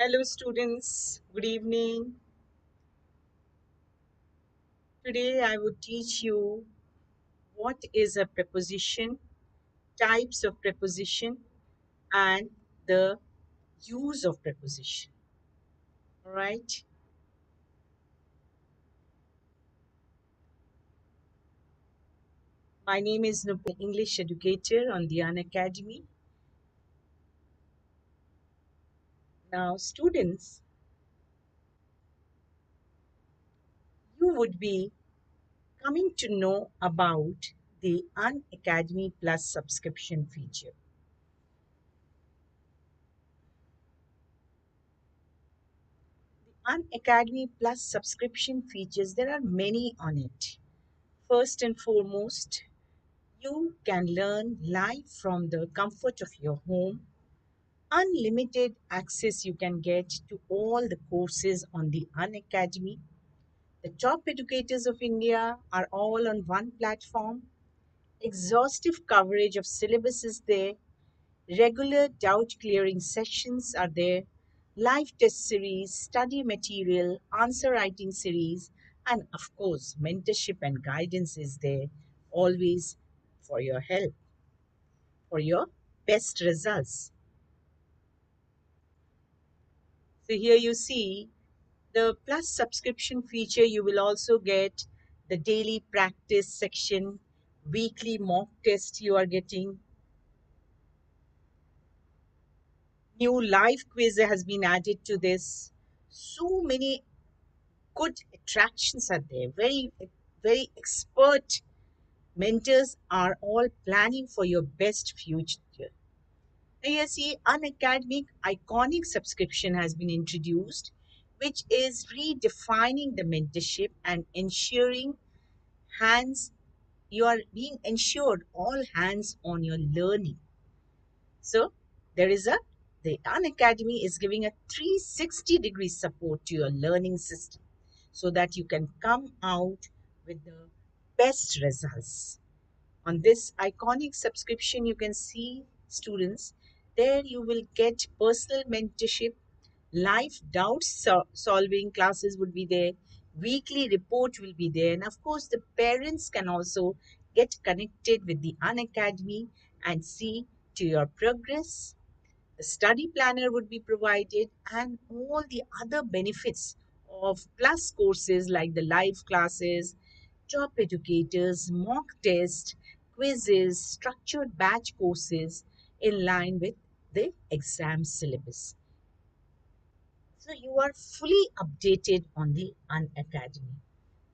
Hello students, good evening. Today I would teach you what is a preposition, types of preposition and the use of preposition. Alright, my name is Nupur, English Educator on the Unacademy. Now students, you would be coming to know about the Unacademy Plus subscription feature. Unacademy Plus subscription features, there are many on it. First and foremost, you can learn live from the comfort of your home. Unlimited access you can get to all the courses on the Unacademy. The top educators of India are all on one platform. Exhaustive coverage of syllabus is there. Regular doubt clearing sessions are there. Live test series, study material, answer writing series, and of course, mentorship and guidance is there always for your help, for your best results. So here you see the plus subscription feature. You will also get the daily practice section, weekly mock test you are getting. New live quiz has been added to this. So many good attractions are there. Very expert mentors are all planning for your best future. Now you see, Unacademic iconic subscription has been introduced, which is redefining the mentorship and ensuring hands you are being ensured all hands on your learning. So there is a the Unacademy is giving a 360-degree support to your learning system so that you can come out with the best results. On this iconic subscription, you can see students, there you will get personal mentorship, live doubt solving classes would be there, weekly report will be there, and of course, the parents can also get connected with the Unacademy and see to your progress. The study planner would be provided, and all the other benefits of plus courses like the live classes, top educators, mock tests, quizzes, structured batch courses in line with the exam syllabus. So you are fully updated on the Unacademy.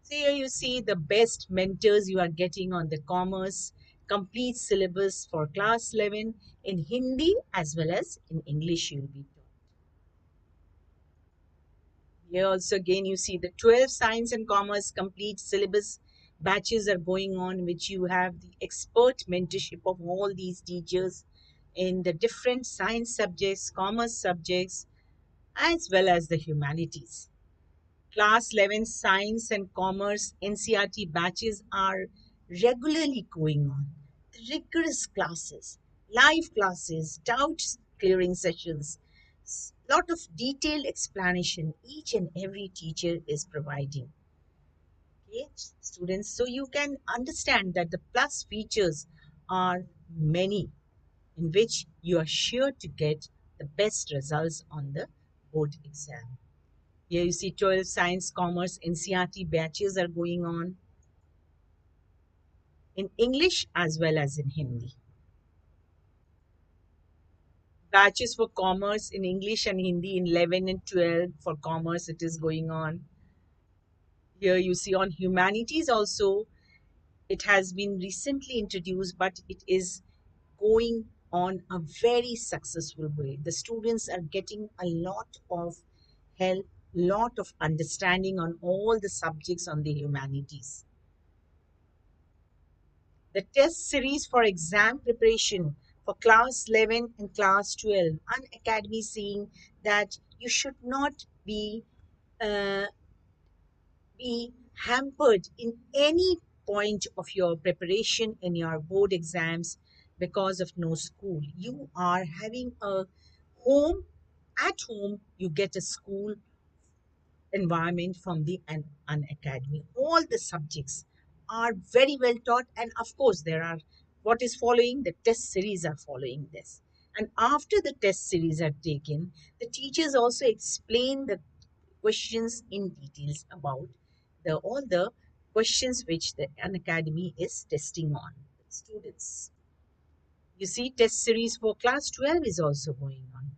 So here you see the best mentors you are getting on the commerce, complete syllabus for class 11 in Hindi as well as in English you will be taught. Here also again you see the 12 science and commerce complete syllabus batches are going on, which you have the expert mentorship of all these teachers in the different science subjects, commerce subjects, as well as the humanities. Class 11 Science and Commerce NCRT batches are regularly going on. Rigorous classes, live classes, doubt clearing sessions, lot of detailed explanation each and every teacher is providing. Okay, students, so you can understand that the plus features are many in which you are sure to get the best results on the board exam. Here you see 12 science, commerce, NCRT batches are going on in English as well as in Hindi. Batches for commerce in English and Hindi in 11 and 12. For commerce, it is going on. Here you see on humanities also, it has been recently introduced, but it is going on a very successful way. The students are getting a lot of help, lot of understanding on all the subjects on the humanities. The test series for exam preparation for class 11 and class 12. Unacademy saying that you should not uh, be hampered in any point of your preparation in your board exams because of no school. You are having a home at home you get a school environment from the Unacademy. All the subjects are very well taught, and of course, there are what is following the test series are following this. And after the test series are taken, the teachers also explain the questions in details about the all the questions which the Unacademy is testing on students. You see, test series for class 12 is also going on.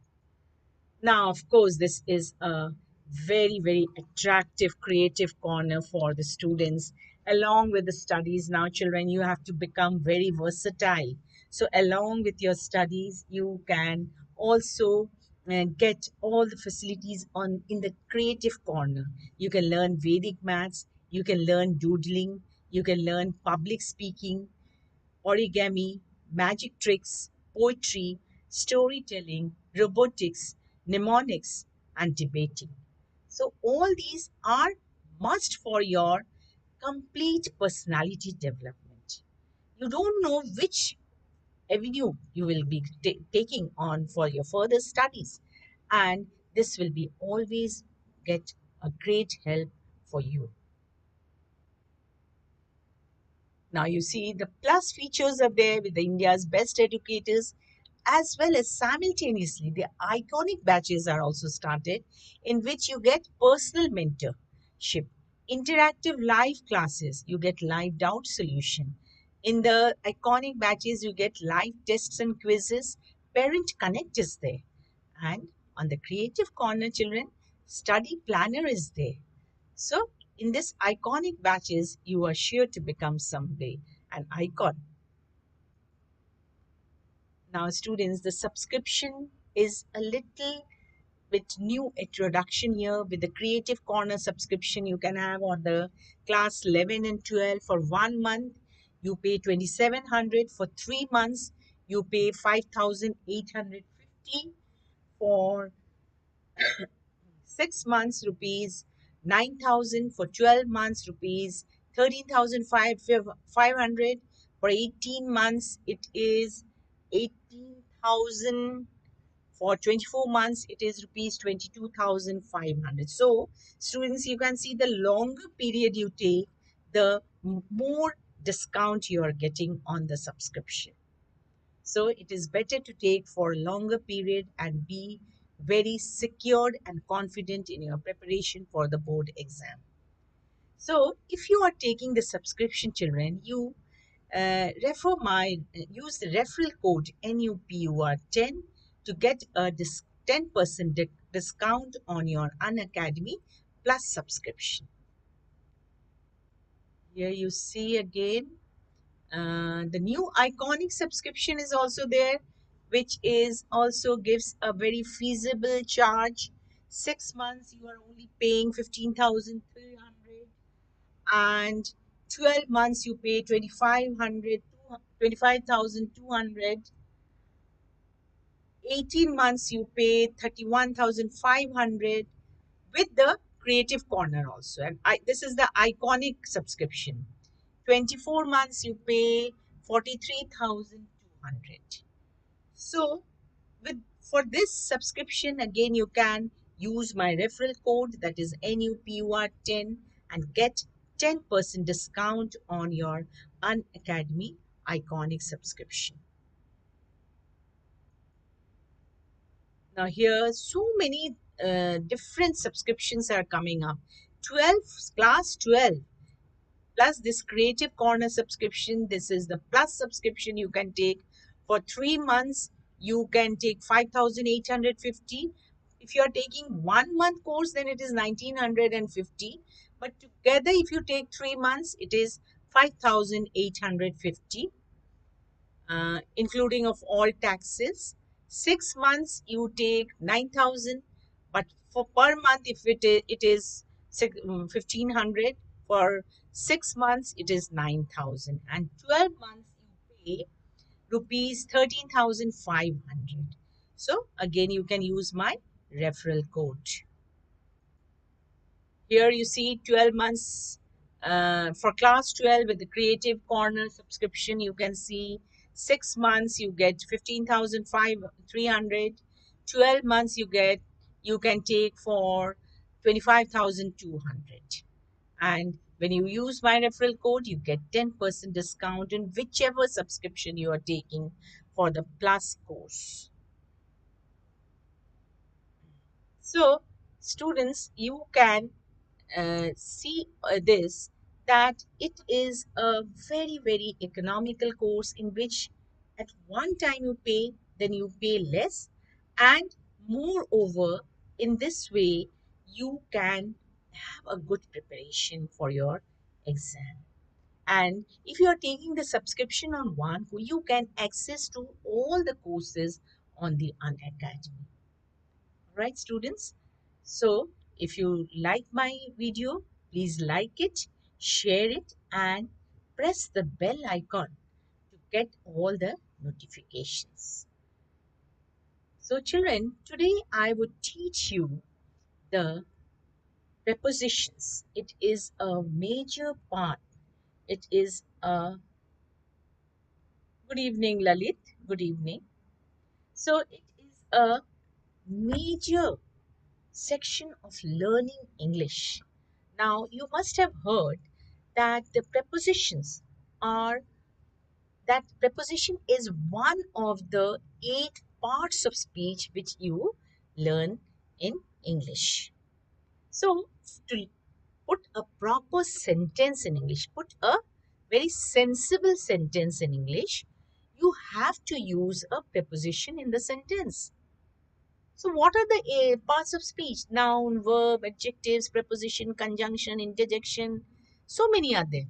Now, of course, this is a very, very attractive, creative corner for the students. Along with the studies, now, children, you have to become very versatile. So, along with your studies, you can also get all the facilities on in the creative corner. You can learn Vedic maths, you can learn doodling, you can learn public speaking, origami, magic tricks, poetry, storytelling, robotics, mnemonics, and debating. So, all these are must for your complete personality development. You don't know which avenue you will be taking on for your further studies, and this will be always get a great help for you. Now you see the plus features are there with the India's best educators, as well as simultaneously the iconic batches are also started in which you get personal mentorship, interactive live classes, you get live doubt solution. In the iconic batches, you get live tests and quizzes, parent connect is there. And on the creative corner, children, study planner is there. So, in this iconic batches, you are sure to become someday an icon. Now, students, the subscription is a little bit new introduction here with the Creative Corner subscription you can have on the class 11 and 12 for 1 month. You pay 2,700 for 3 months. You pay 5,850 for 6 months, rupees 9,000 for 12 months, rupees 13,500 for 18 months. It is 18,000 for 24 months. It is rupees 22,500. So, students, you can see the longer period you take, the more discount you are getting on the subscription. So it is better to take for a longer period and be very secured and confident in your preparation for the board exam. So if you are taking the subscription, children, you use the referral code NUPUR10 to get a 10% discount on your Unacademy Plus subscription. Here you see again the new iconic subscription is also there, which is also gives a very feasible charge. 6 months you are only paying 15,300, and 12 months you pay 25,200. 18 months you pay 31,500 with the creative corner also. And this is the iconic subscription. 24 months you pay 43,200. So with for this subscription, again you can use my referral code, that is NUPUR10, and get 10% discount on your Unacademy iconic subscription. Now here so many different subscriptions are coming up. 12 class 12 plus this creative corner subscription. This is the plus subscription you can take for 3 months. You can take 5,850. If you are taking 1 month course, then it is 1,950, but together if you take 3 months, it is 5,850, including of all taxes. 6 months you take 9,000, but for per month if it is 1,500. For 6 months it is 9,000, and 12 months you pay rupees 13,500. So again you can use my referral code. Here you see 12 months for class 12 with the Creative Corner subscription. You can see 6 months you get 15,300. 12 months you get you can take for 25,200. And when you use my referral code, you get 10% discount in whichever subscription you are taking for the plus course. So, students, you can see this, that it is a very, very economical course in which at one time you pay, then you pay less, and moreover, in this way, you can have a good preparation for your exam. And if you are taking the subscription on one, you can access to all the courses on the Unacademy. Right, students? So if you like my video, please like it, share it, and press the bell icon to get all the notifications. So children, today I would teach you the prepositions. It is a major part. It is a good evening, Lalit. Good evening. So it is a major section of learning English. Now, you must have heard that the prepositions are, that preposition is one of the 8 parts of speech which you learn in English. So, to put a proper sentence in English, put a very sensible sentence in English, you have to use a preposition in the sentence. So what are the parts of speech? Noun, verb, adjectives, preposition, conjunction, interjection. So many are there.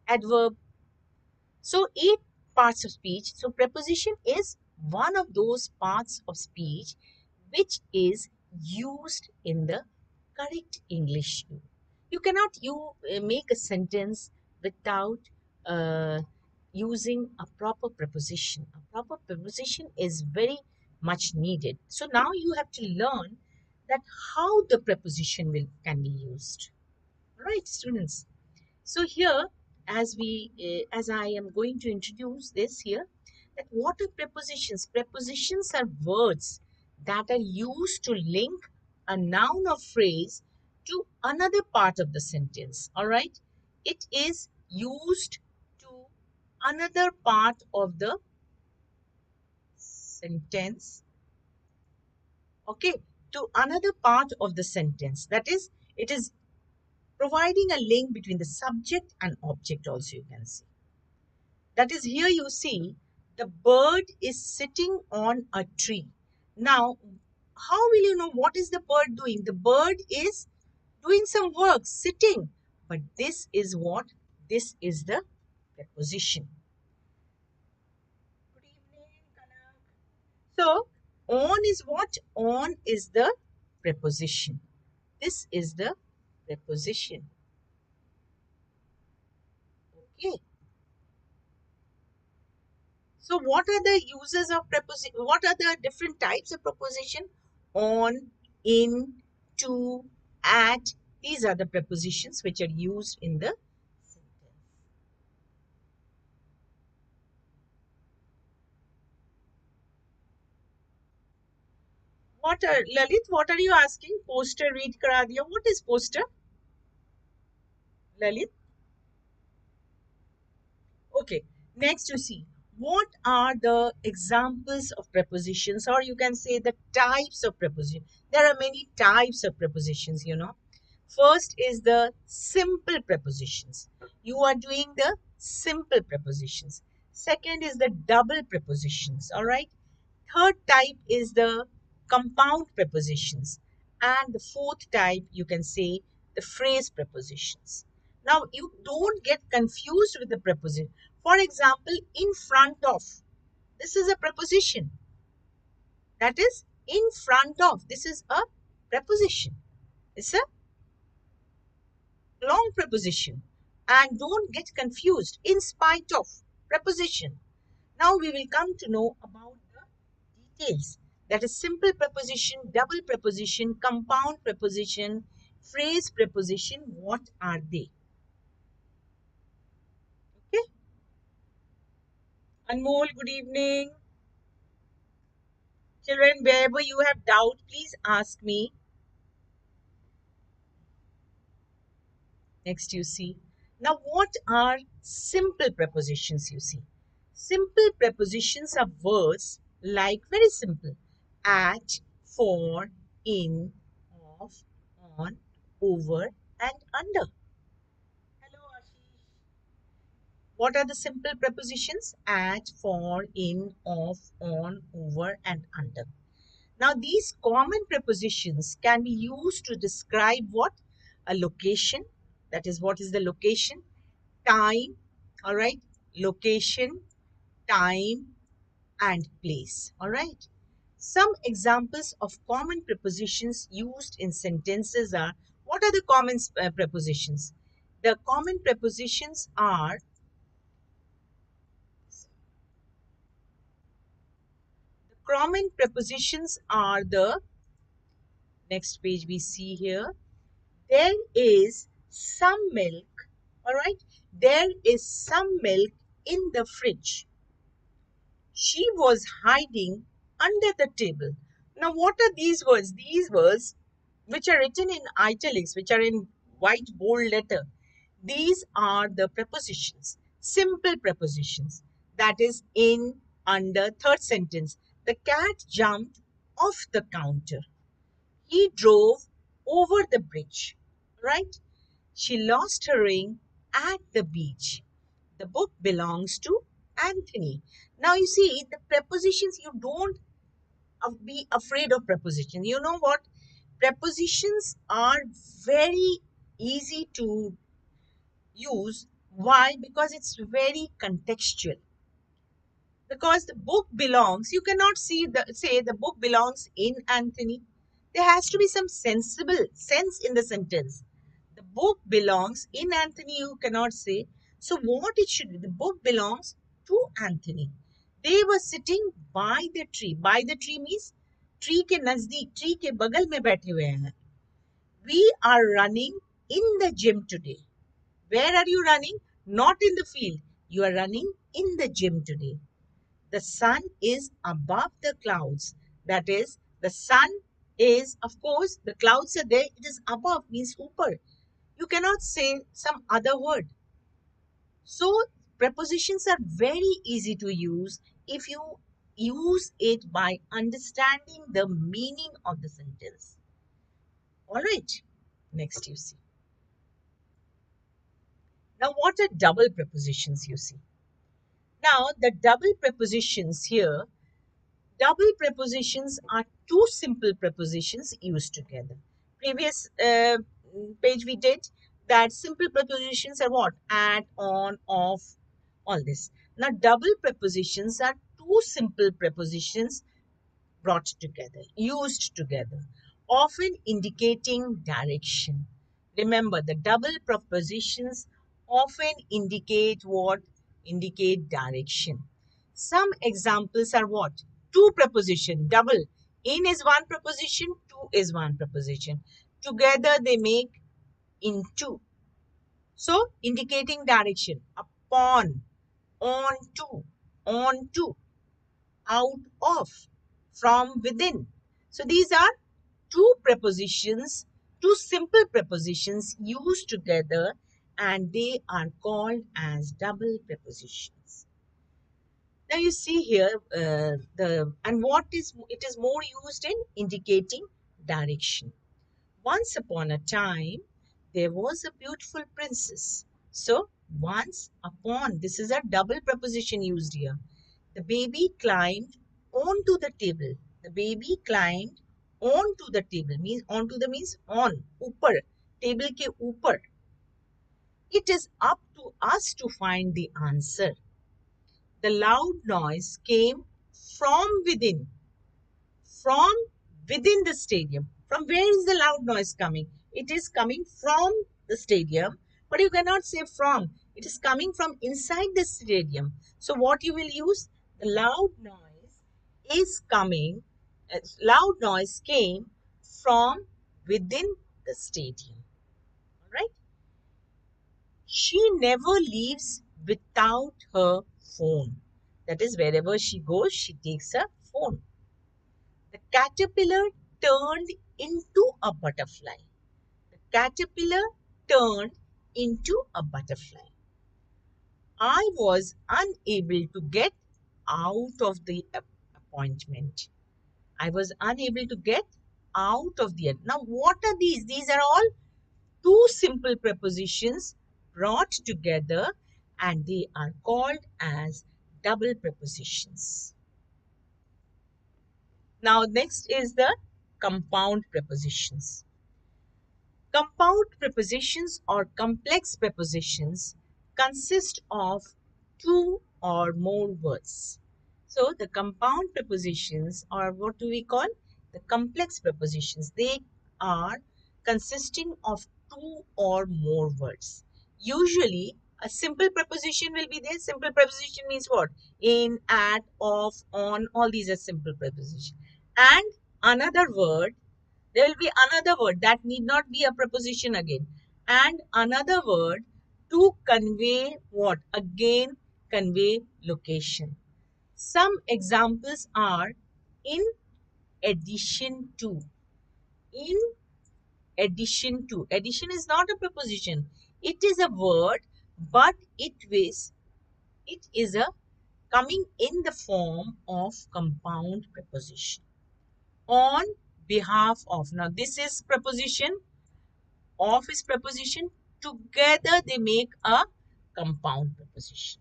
Adverb. So 8 parts of speech. So preposition is one of those parts of speech which is used in the correct English. You cannot make a sentence without uh, using a proper preposition. A proper preposition is very much needed. So now you have to learn that how the preposition can be used. Right, students? So here, as I am going to introduce this here, that what are prepositions? Prepositions are words that are used to link a noun or phrase to another part of the sentence. All right, it is used to another part of the sentence. Okay, to another part of the sentence. That is, it is providing a link between the subject and object. Also, you can see. That is, here you see the bird is sitting on a tree. Now, how will you know what is the bird doing? The bird is doing some work, sitting. But this is what? This is the preposition. Good evening, Kanak. So, on is what? On is the preposition. This is the preposition. Okay. So what are the uses of preposition? What are the different types of preposition? On, in, to, at. These are the prepositions which are used in the sentence. What are, Lalit, what are you asking? Poster read kara diya. What is poster? Lalit? Okay. Next you see, what are the examples of prepositions, or you can say the types of preposition. There are many types of prepositions, you know. First is the simple prepositions. You are doing the simple prepositions. Second is the double prepositions. All right. Third type is the compound prepositions. And the fourth type, you can say the phrase prepositions. Now, you don't get confused with the preposition. For example, in front of. This is a preposition. That is in front of. This is a preposition. It's a long preposition. And don't get confused. In spite of preposition. Now we will come to know about the details. That is simple preposition, double preposition, compound preposition, phrase preposition. What are they? Okay. Anmol, good evening. Children, wherever you have doubt, please ask me. Next, you see. Now, what are simple prepositions, you see? Simple prepositions are words like, very simple, at, for, in, of, on, over, and under. Hello, Ashish. What are the simple prepositions? At, for, in, of, on, over, and under. Now, these common prepositions can be used to describe what? A location. That is, what is the location? Time, all right? Location, time, and place, all right? Some examples of common prepositions used in sentences are, what are the common prepositions? The common prepositions are, the next page we see here, there is some milk, all right? There is some milk in the fridge. She was hiding under the table. Now, what are these words? These words, which are written in italics, which are in white bold letter, these are the prepositions, simple prepositions. That is in, under. Third sentence, the cat jumped off the counter. He drove over the bridge, right? She lost her ring at the beach. The book belongs to Anthony. Now you see the prepositions, you don't be afraid of prepositions. You know what? Prepositions are very easy to use. Why? Because it's very contextual. Because the book belongs, you cannot say the book belongs in Anthony. There has to be some sensible sense in the sentence. The book belongs in Anthony, you cannot say. So what it should be, the book belongs to Anthony. They were sitting by the tree. By the tree means tree के नजदीक, tree के बगल में बैठे हुए हैं. We are running in the gym today. Where are you running? Not in the field. You are running in the gym today. The sun is above the clouds. That is, the sun is, of course, the clouds are there. It is above, means upar. You cannot say some other word. So, prepositions are very easy to use if you use it by understanding the meaning of the sentence. All right. Next, you see. Now, what are double prepositions, you see? Now, the double prepositions here, double prepositions are two simple prepositions used together. Previous page we did that simple prepositions are what? At, on, off, all this. Now, double prepositions are two simple prepositions brought together, used together, often indicating direction. Remember, the double prepositions often indicate what? Indicate direction. Some examples are what? Two preposition, double. In is one preposition, to is one preposition. Together they make into. So, indicating direction. Upon, on to, out of, from within. So, these are two prepositions, two simple prepositions used together, and they are called as double prepositions. Now you see here what is it is more used in indicating direction. Once upon a time, there was a beautiful princess. So once upon, this is a double preposition used here. The baby climbed onto the table. The baby climbed onto the table. Means onto the means on, upar. Table ke upar. It is up to us to find the answer. The loud noise came from within. From within the stadium. From where is the loud noise coming? It is coming from the stadium, but you cannot say from. It is coming from inside the stadium. So what you will use? The loud noise is coming, loud noise came from within the stadium. All right? She never leaves without her phone. That is, wherever she goes, she takes her phone. caterpillar turned into a butterfly. The caterpillar turned into a butterfly. I was unable to get out of the appointment. I was unable to get out of the. Now, what are these? These are all two simple prepositions brought together, and they are called as double prepositions. Now, next is the compound prepositions. Compound prepositions or complex prepositions consist of two or more words. So the compound prepositions, or what do we call the complex prepositions, they are consisting of two or more words. Usually a simple preposition will be there. Simple preposition means what? In, at, of, on, all these are simple prepositions. And another word, there will be another word that need not be a preposition again. And another word to convey what? Again, convey location. Some examples are in addition to. In addition to. Addition is not a preposition. It is a word, but it is a coming in the form of compound preposition. On behalf of. Now this is preposition. Of is preposition. Together they make a compound preposition.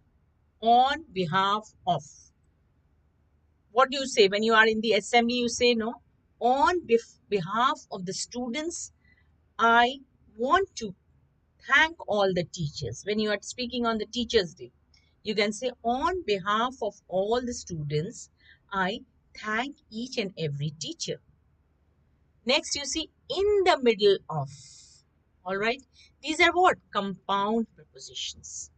On behalf of. What do you say when you are in the assembly? You say no. On behalf of the students, I want to thank all the teachers. When you are speaking on the Teachers' Day, you can say on behalf of all the students, I thank each and every teacher. Next, you see in the middle of. All right. These are what? Compound prepositions.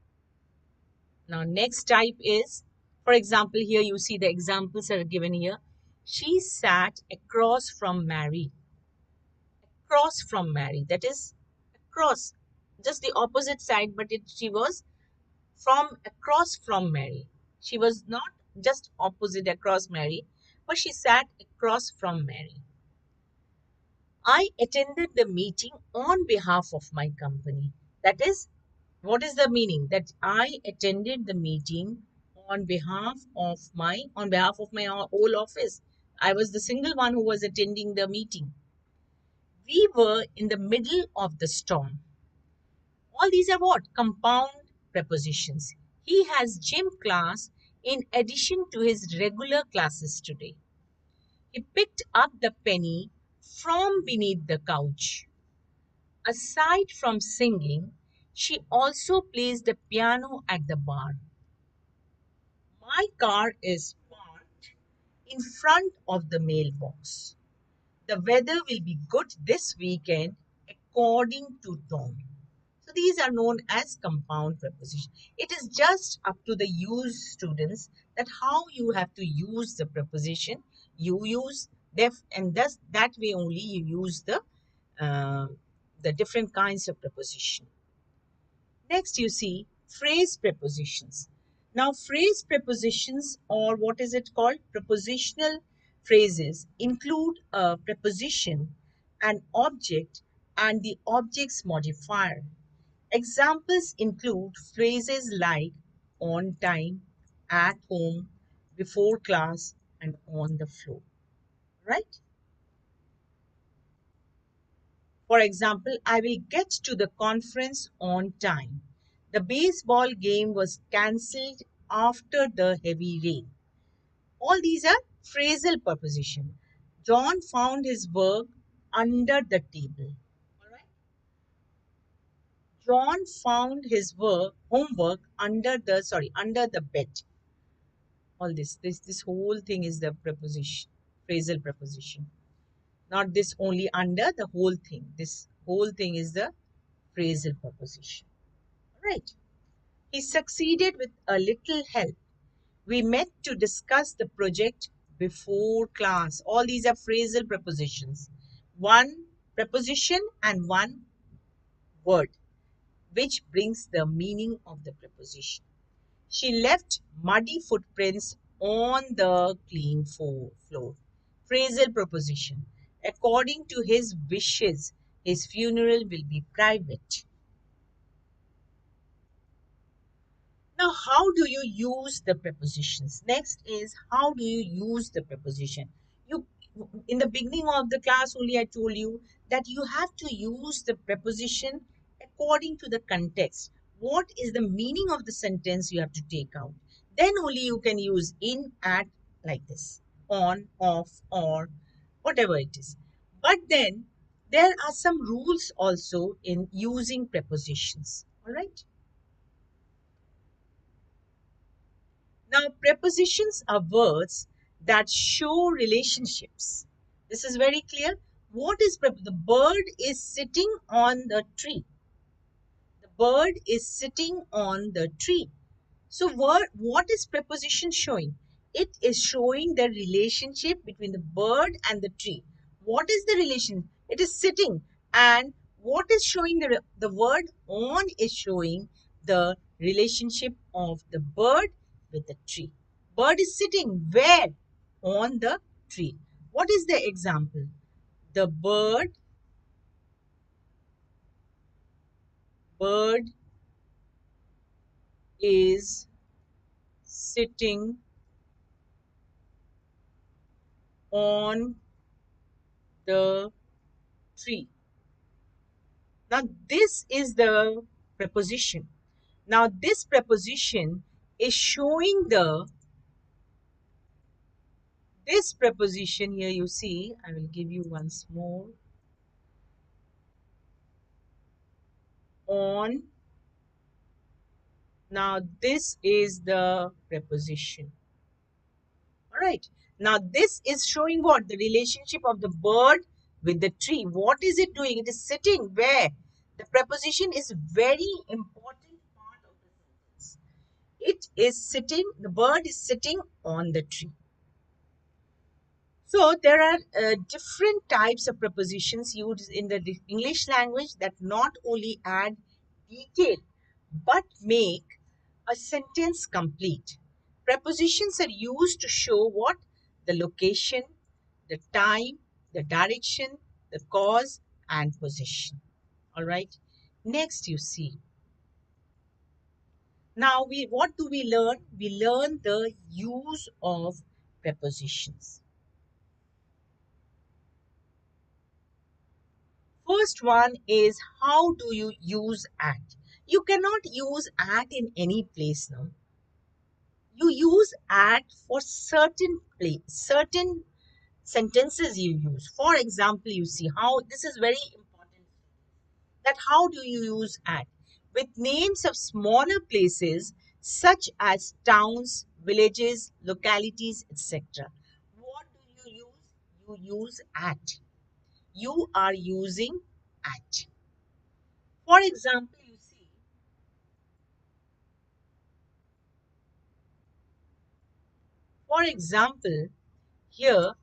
Now, next type is, for example, here you see the examples are given here. She sat across from Mary. Across from Mary. That is across. Just the opposite side, but she was from across from Mary. She was not just opposite across Mary, but she sat across from Mary. I attended the meeting on behalf of my company. That is, what is the meaning? That I attended the meeting on behalf of my whole office. I was the single one who was attending the meeting. We were in the middle of the storm. All these are what? Compound prepositions. He has gym class in addition to his regular classes today. He picked up the penny from beneath the couch. Aside from singing, she also plays the piano at the bar. My car is parked in front of the mailbox. The weather will be good this weekend, according to Tom. So these are known as compound prepositions. It is just up to the use students that how you have to use the preposition. You use def, and thus that way only you use the different kinds of preposition. Next you see phrase prepositions. Now phrase prepositions, or what is it called? Prepositional phrases include a preposition, an object, and the object's modifier. Examples include phrases like on time, at home, before class, and on the floor. Right? For example, I will get to the conference on time. The baseball game was cancelled after the heavy rain. All these are phrasal preposition. John found his work under the table. All right. John found his homework under the bed. All this whole thing is the preposition, phrasal preposition. Not this only under, the whole thing. This whole thing is the phrasal preposition. Right. He succeeded with a little help. We met to discuss the project before class. All these are phrasal prepositions. One preposition and one word, which brings the meaning of the preposition. She left muddy footprints on the clean floor. Phrasal preposition. According to his wishes, his funeral will be private. Now, how do you use the prepositions? Next is, how do you use the preposition? You, in the beginning of the class only I told you that you have to use the preposition according to the context. What is the meaning of the sentence you have to take out? Then only you can use in, at, like this, on, off, or whatever it is. But then there are some rules also in using prepositions. All right. Now, prepositions are words that show relationships. This is very clear. What is the bird is sitting on the tree. The bird is sitting on the tree. So, what is preposition showing? It is showing the relationship between the bird and the tree. What is the relation? It is sitting. And what is showing the word on is showing the relationship of the bird with the tree. Bird is sitting where? On the tree. What is the example? The bird is sitting on the tree. Now, this is the preposition. Now, this preposition is showing this preposition here you see, I will give you once more. On. Now, this is the preposition. All right. Now, this is showing what? The relationship of the bird with the tree. What is it doing? It is sitting where? The preposition is very important part of the sentence. It is sitting, the bird is sitting on the tree. So there are different types of prepositions used in the English language that not only add detail but make a sentence complete. Prepositions are used to show what? The location, the time, the direction, the cause and position. All right. Next you see. Now what do we learn? We learn the use of prepositions. First one is, how do you use at? You cannot use at in any place now. You use at for certain certain sentences you use. For example, you see how this is very important, that how do you use at? With names of smaller places such as towns, villages, localities, etc. What do you use? You use at. You are using at. For example, you see, for example, here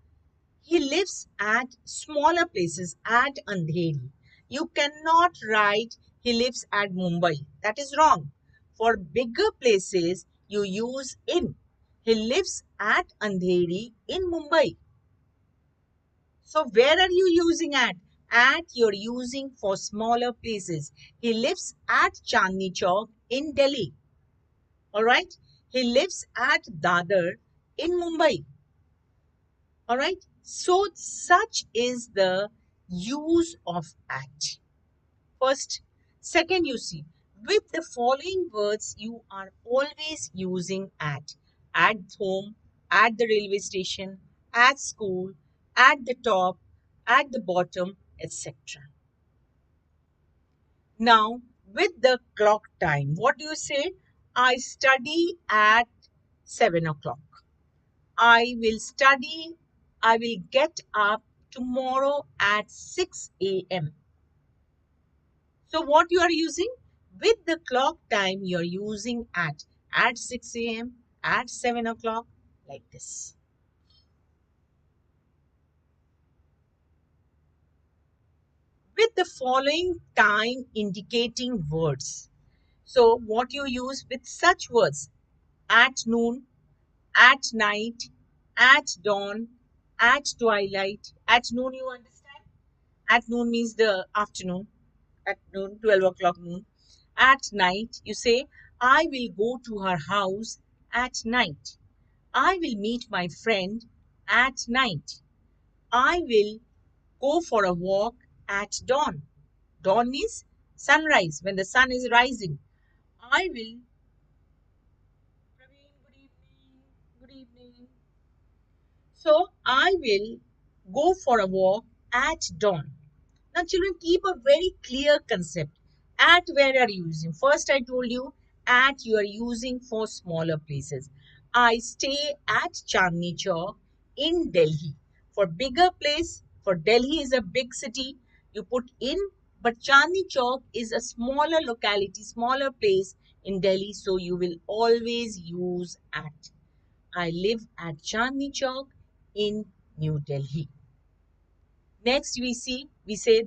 he lives at smaller places at Andheri. You cannot write he lives at Mumbai. That is wrong. For bigger places, you use in. He lives at Andheri in Mumbai. So where are you using at? At you're using for smaller places. He lives at Chandni Chowk in Delhi. All right. He lives at Dadar in Mumbai. All right. So such is the use of at. First, second, you see, with the following words, you are always using at. At home, at the railway station, at school, at the top, at the bottom, etc. Now, with the clock time, what do you say? I study at 7 o'clock. I will study, I will get up tomorrow at 6 a.m. So what you are using? With the clock time, you are using at 6 a.m., at 7 o'clock, like this. With the following time indicating words. So what you use with such words? At noon, at night, at dawn, At twilight, at noon, you understand? At noon means the afternoon. At noon, 12 o'clock noon. At night, you say, I will go to her house at night. I will meet my friend at night. I will go for a walk at dawn. Dawn means sunrise, when the sun is rising. I will. Praveen, good evening. Good evening. So I will go for a walk at dawn. Now, children, keep a very clear concept. At where are you using? First, I told you at you are using for smaller places. I stay at Chandni Chowk in Delhi. For bigger place, for Delhi is a big city, you put in, but Chandni Chowk is a smaller locality, smaller place in Delhi, so you will always use at. I live at Chandni Chowk in New Delhi. Next, we say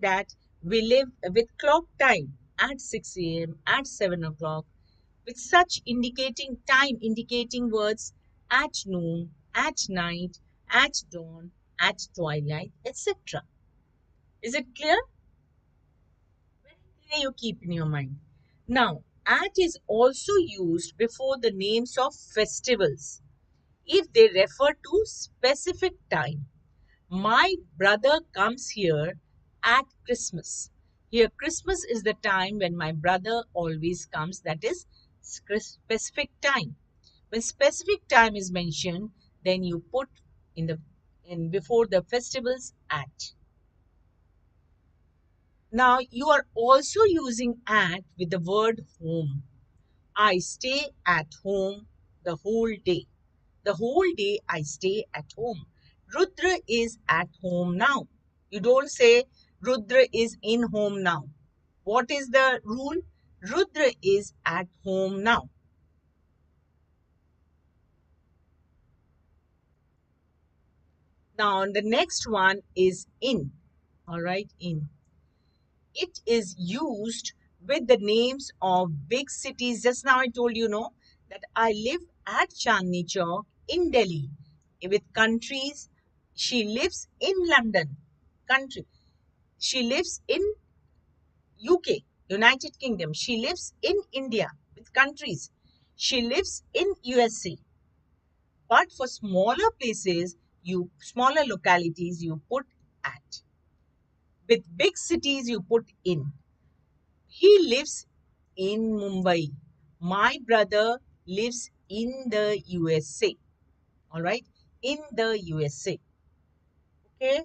that we live with clock time at 6 a.m., at 7 o'clock, with such indicating words at noon, at night, at dawn, at twilight, etc. Is it clear? Very clear you keep in your mind. Now, at is also used before the names of festivals if they refer to specific time. My brother comes here at Christmas. Here, Christmas is the time when my brother always comes, that is specific time. When specific time is mentioned, then you put in before the festivals at. Now, you are also using at with the word home. I stay at home the whole day. The whole day I stay at home. Rudra is at home now. You don't say Rudra is in home now. What is the rule? Rudra is at home now. Now, the next one is in. All right, in. It is used with the names of big cities. Just now I told you, no, that I live at Chandni Chowk in Delhi. With countries, she lives in London. Country. She lives in UK, United Kingdom. She lives in India with countries. She lives in USA. But for smaller places, smaller localities, you put at. With big cities, you put in. He lives in Mumbai. My brother lives in the USA. All right, in the USA. Okay.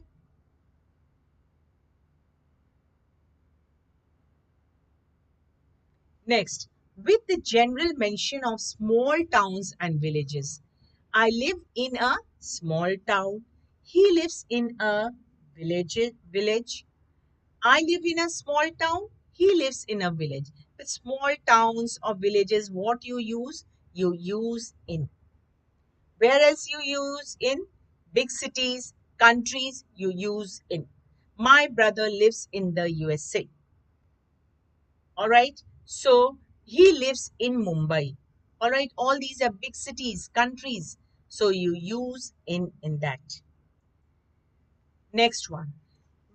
Next, with the general mention of small towns and villages. I live in a small town. He lives in a village. I live in a small town. He lives in a village. With small towns or villages, what you use? You use in. Whereas you use in big cities, countries, you use in. My brother lives in the USA. All right. So he lives in Mumbai. All right. All these are big cities, countries. So you use in that. Next one.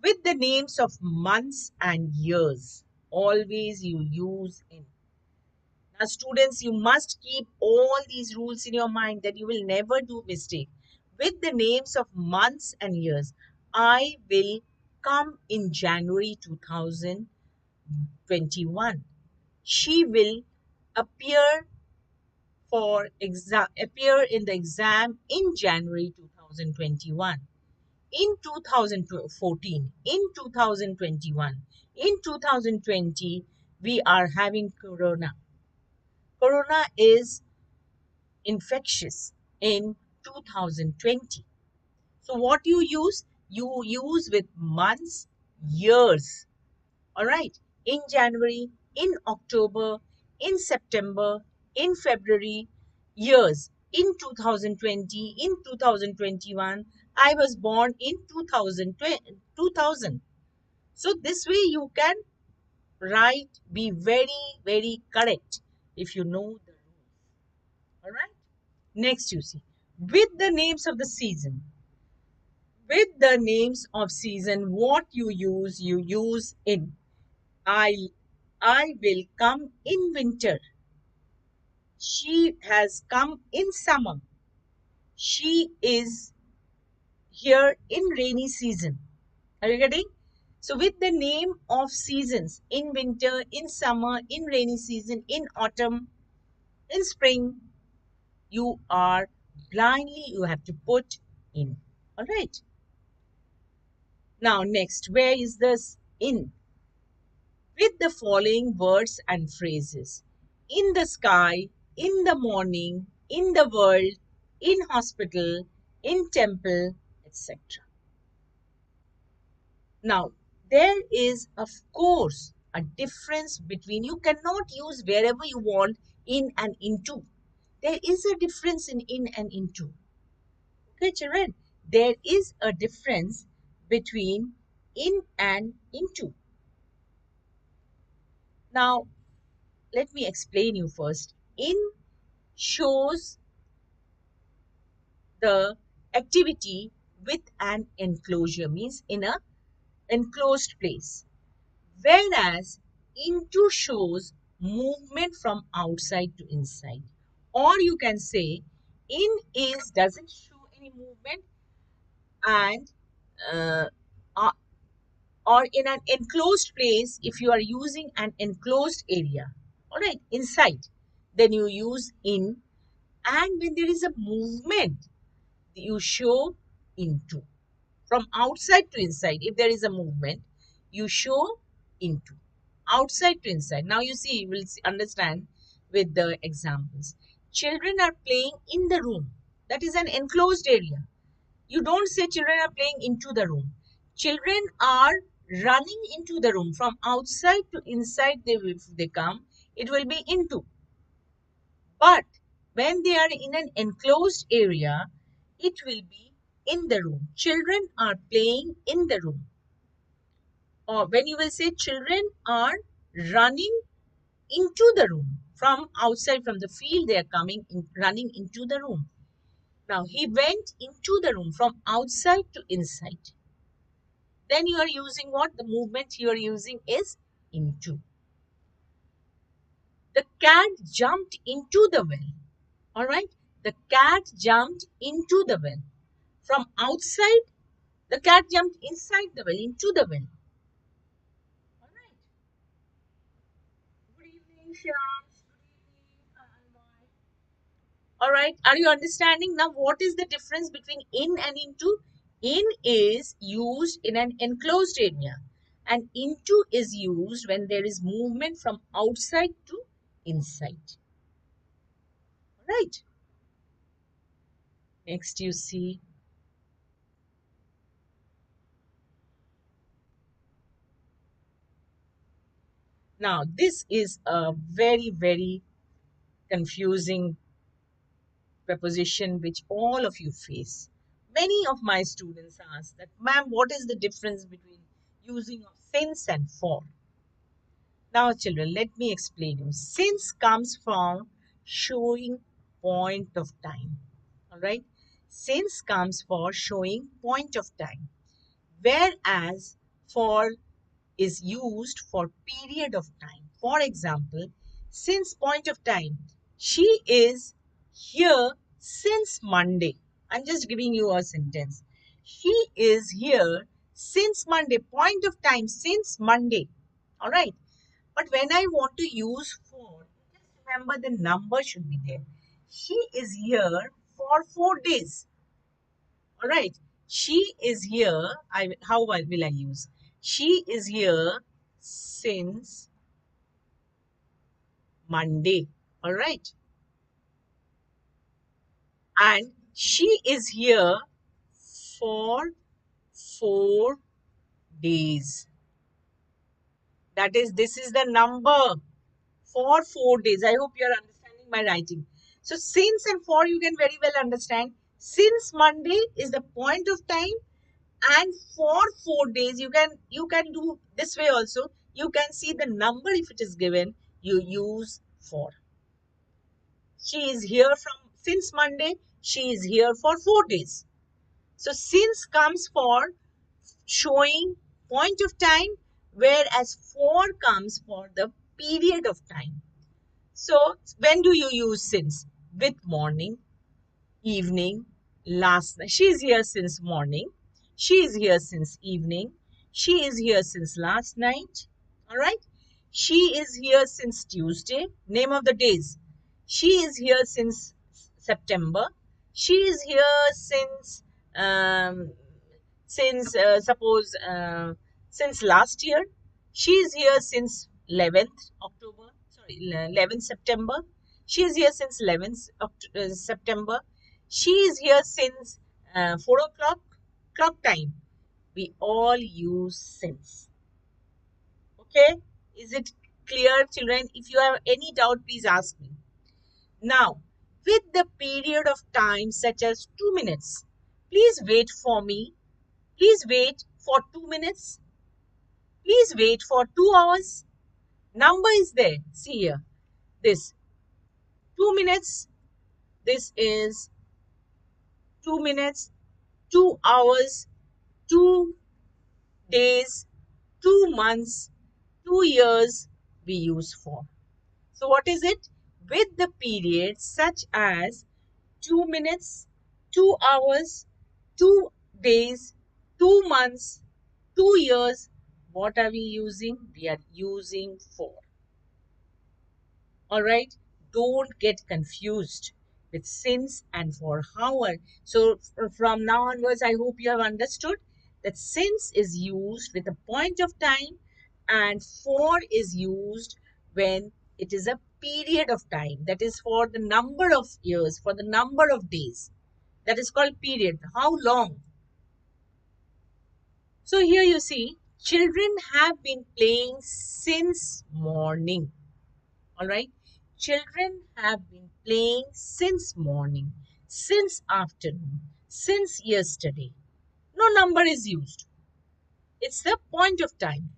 With the names of months and years, always you use in. Now, students, you must keep all these rules in your mind that you will never do mistake. With the names of months and years, I will come in January 2021. She will appear appear in the exam in January 2021. In 2014, in 2021, in 2020, we are having corona. Corona is infectious in 2020. So what you use? You use with months, years. All right. In January, in October, in September, in February, years. In 2020, in 2021, I was born in 2000. So this way you can write, be very, very correct if you know the rules. All right. Next you see, with the names of the season. With the names of season, what you use in. I will come in winter. She has come in summer. She is here in rainy season. Are you getting? So with the name of seasons, in winter, in summer, in rainy season, in autumn, in spring, you are blindly, you have to put in. All right. Now next, where is this in? With the following words and phrases. In the sky, in the morning, in the world, in hospital, in temple, etc. Now, there is, of course, a difference between, you cannot use wherever you want in and into. There is a difference in and into. Okay, children? There is a difference between in and into. Now, let me explain you first. In shows the activity with an enclosure, means in a enclosed place. Whereas into shows movement from outside to inside. Or you can say in is doesn't show any movement, and uh, uh, or in an enclosed place, if you are using an enclosed area, all right, inside, then you use in. And when there is a movement, you show into. From outside to inside, if there is a movement, you show into. Outside to inside. Now you see, you will understand with the examples. Children are playing in the room. That is an enclosed area. You don't say children are playing into the room. Children are running into the room. From outside to inside, if they come, it will be into. But when they are in an enclosed area, it will be in the room. Children are playing in the room. Or when you will say children are running into the room. From outside, from the field, they are coming in, running into the room. Now, he went into the room from outside to inside. Then you are using what? The movement you are using is into. The cat jumped into the well. All right. The cat jumped into the well. From outside, the cat jumped inside the well, into the well. All right. Good evening, Shams. Good evening, Almai. All right. Are you understanding now what is the difference between in and into? In is used in an enclosed area, and into is used when there is movement from outside to inside. All right. Next, you see. Now, this is a very, very confusing preposition which all of you face. Many of my students ask that, ma'am, what is the difference between using of since and for? Now, children, let me explain you. Since comes from showing point of time. All right. Since comes for showing point of time. Whereas for is used for period of time. For example, since point of time, she is here since Monday. I'm just giving you a sentence. She is here since Monday. Point of time, since Monday. All right. But when I want to use for, just remember the number should be there. She is here for 4 days. All right. She is here. How will I use? She is here since Monday. All right. And she is here for 4 days. That is, this is the number for 4 days. I hope you are understanding my writing. So since and for you can very well understand. Since Monday is the point of time, and for 4 days you can do this way also. You can see the number if it is given, you use for. She is here from since Monday. She is here for 4 days. So since comes for showing point of time, whereas for comes for the period of time. So when do you use since? With morning, evening, last night. She is here since morning. She is here since evening. She is here since last night. All right. She is here since Tuesday. Name of the days. She is here since September. She is here um, suppose since last year. She is here since 11th October. Sorry, 11th September. She is here since 11th September. She is here since 4 o'clock clock time. We all use since. Okay? Is it clear, children? If you have any doubt, please ask me. Now, with the period of time such as 2 minutes, please wait for me. Please wait for 2 minutes. Please wait for 2 hours. Number is there. See here. This 2 minutes. This is 2 minutes, 2 hours, 2 days, 2 months, 2 years we use for. So what is it? With the period such as 2 minutes, 2 hours, 2 days, 2 months, 2 years, what are we using? We are using for. All right. Don't get confused with since and for. However, so from now onwards, I hope you have understood that since is used with a point of time and for is used when it is a period of time, that is for the number of years, for the number of days. That is called period. How long? So here you see, children have been playing since morning. All right. Children have been playing since morning, since afternoon, since yesterday. No number is used. It's the point of time.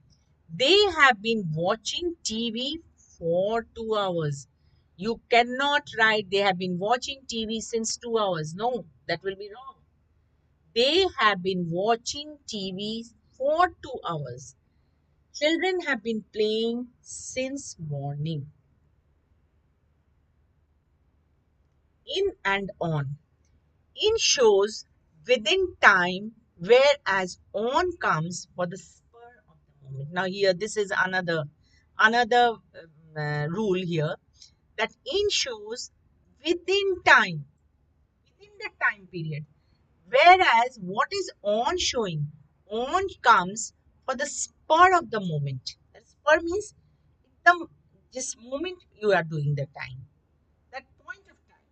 They have been watching TV for 2 hours. You cannot write they have been watching TV since 2 hours. No, that will be wrong. They have been watching TV for 2 hours. Children have been playing since morning. In and on. In shows within time, whereas on comes for the spur of the moment. Now here, this is another rule here, that in shows within time, within the time period, whereas what is on showing, on comes for the spur of the moment. That spur means the this moment you are doing the time, that point of time.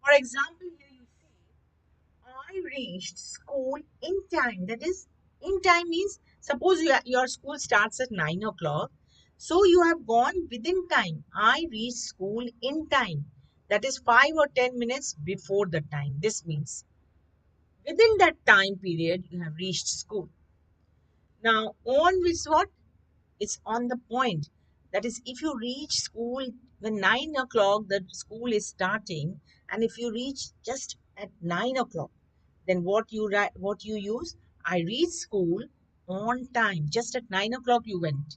For example, here you see, I reached school in time. That is, in time means suppose your school starts at 9 o'clock. So you have gone within time. I reached school in time. That is 5 or 10 minutes before the time. This means within that time period you have reached school. Now, on is what? It's on the point. That is, if you reach school when 9 o'clock, the school is starting, and if you reach just at 9 o'clock, then what you write, what you use? I reach school on time. Just at 9 o'clock you went.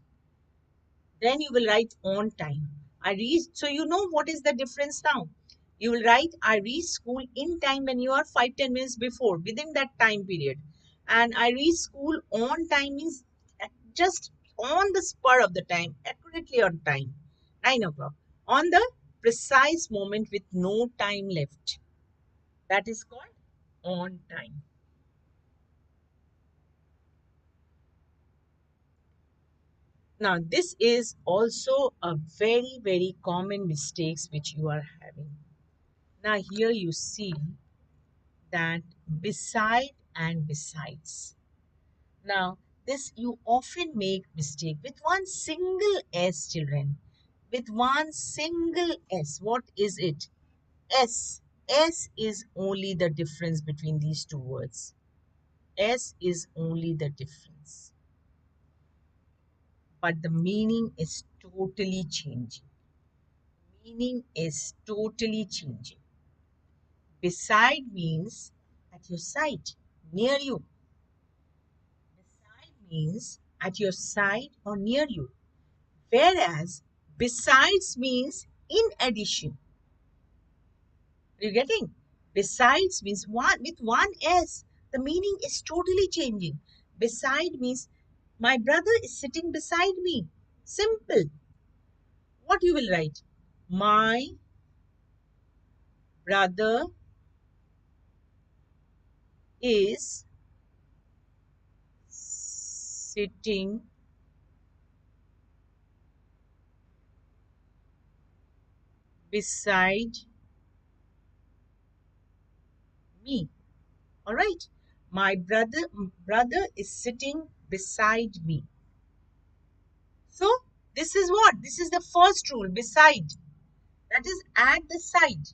Then you will write on time. I reach. So you know what is the difference now. You will write I reach school in time when you are 5-10 minutes before, within that time period. And I reach school on time means just on the spur of the time, accurately on time, 9 o'clock. On the precise moment with no time left. That is called on time. Now, this is also a very, very common mistakes which you are having. Now, here you see that beside and besides. Now, this you often make mistake with one single S, children. With one single S. What is it? S. S is only the difference between these two words. S is only the difference. But the meaning is totally changing. Meaning is totally changing. Beside means at your side, near you. Beside means at your side or near you. Whereas besides means in addition. Are you getting? Besides means one with one S. The meaning is totally changing. Beside means my brother is sitting beside me. Simple. What you will write? My brother is sitting beside me. All right. My brother is sitting beside me. So this is what? This is the first rule. Beside. That is at the side.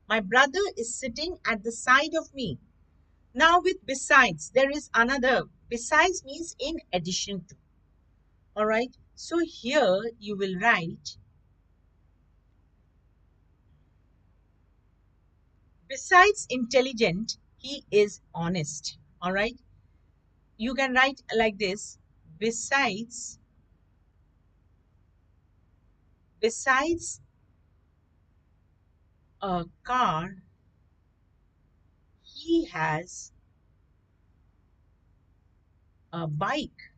My brother is sitting at the side of me. Now with besides, there is another. Besides means in addition to. All right. So here you will write, besides intelligent, he is honest. All right. You can write like this. Besides a car, he has a bike.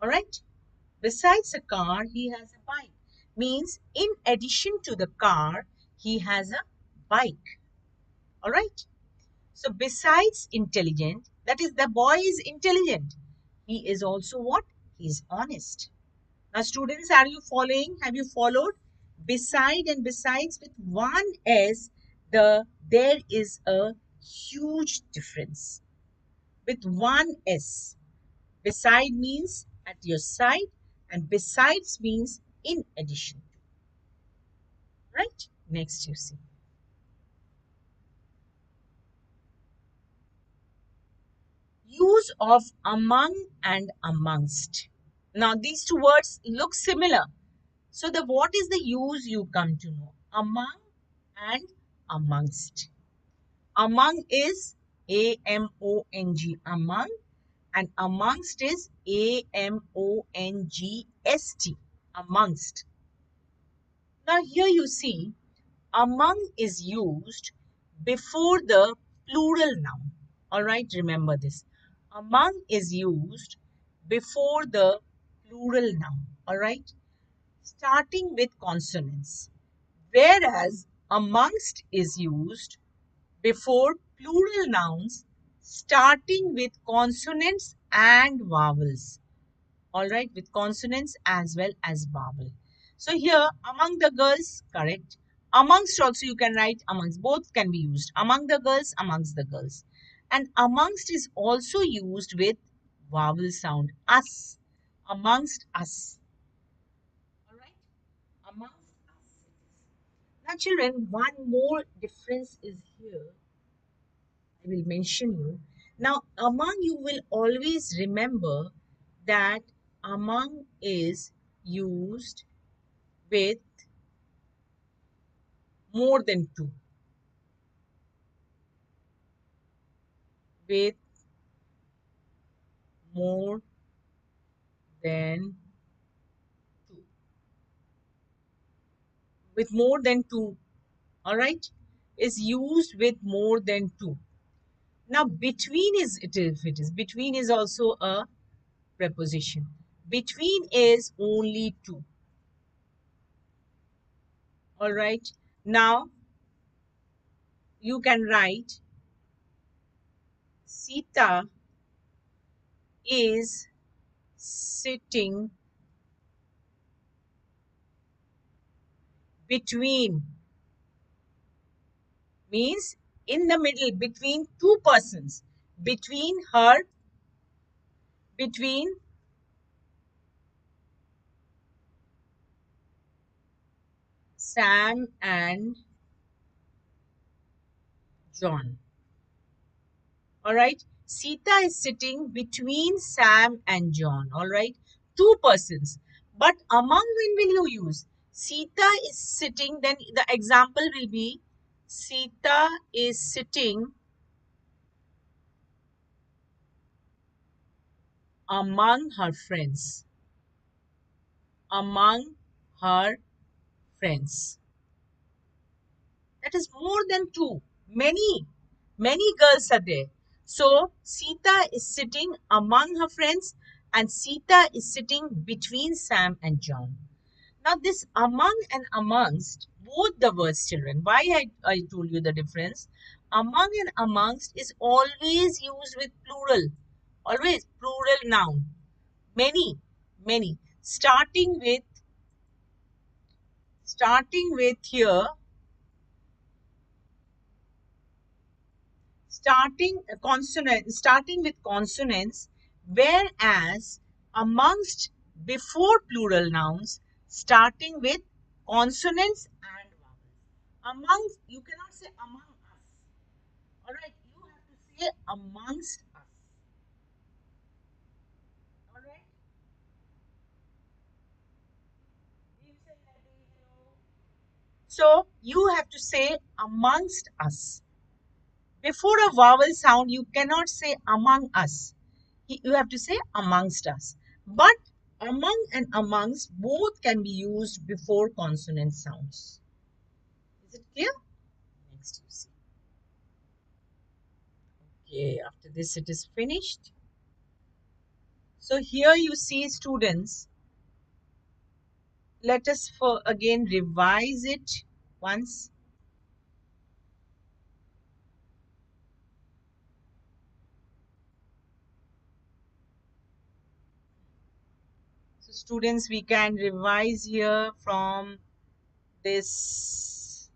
All right. Besides a car, he has a bike. Means in addition to the car, he has a bike. All right. So besides intelligent, that is the boy is intelligent. He is also what? He is honest. Now students, are you following? Have you followed? Beside and besides with one S, there is a huge difference. With one S. Beside means at your side and besides means in addition to. Right? Next you see. Use of among and amongst. Now these two words look similar. So what is the use you come to know? Among and amongst. Among is A-M-O-N-G, among, and amongst is A-M-O-N-G-S-T, amongst. Now here you see, among is used before the plural noun. All right, remember this. Among is used before the plural noun. All right, starting with consonants. Whereas amongst is used before plural nouns starting with consonants and vowels. All right, with consonants as well as vowel. So here among the girls, correct. Amongst also you can write amongst. Both can be used. Among the girls, amongst the girls. And amongst is also used with vowel sound. Us. Amongst us. All right. Amongst us. Now children, one more difference is here. I will mention you. Now among, you will always remember that among is used with more than two. With more than two. With more than two. All right. Is used with more than two. Now between is between is also a preposition. Between is only two. All right. Now you can write Sita is sitting between, means in the middle, between two persons, between Sam and John. All right. Sita is sitting between Sam and John. All right. Two persons. But among, when will you use? Sita is sitting, then the example will be Sita is sitting among her friends. Among her friends. That is more than two. Many girls are there. So Sita is sitting among her friends and Sita is sitting between Sam and John. Now this among and amongst, both the words, children, why I told you the difference. Among and amongst is always used with plural. Always plural noun. Many. Starting with here, starting with consonants, whereas amongst before plural nouns starting with consonants and vowels. Amongst, you cannot say among us. All right, you have to say amongst us. All right. So you have to say amongst us. Before a vowel sound, you cannot say among us. You have to say amongst us. But among and amongst both can be used before consonant sounds. Is it clear? Next you see. Okay, after this it is finished. So here you see, students, let us again revise it once. So students, we can revise here from this.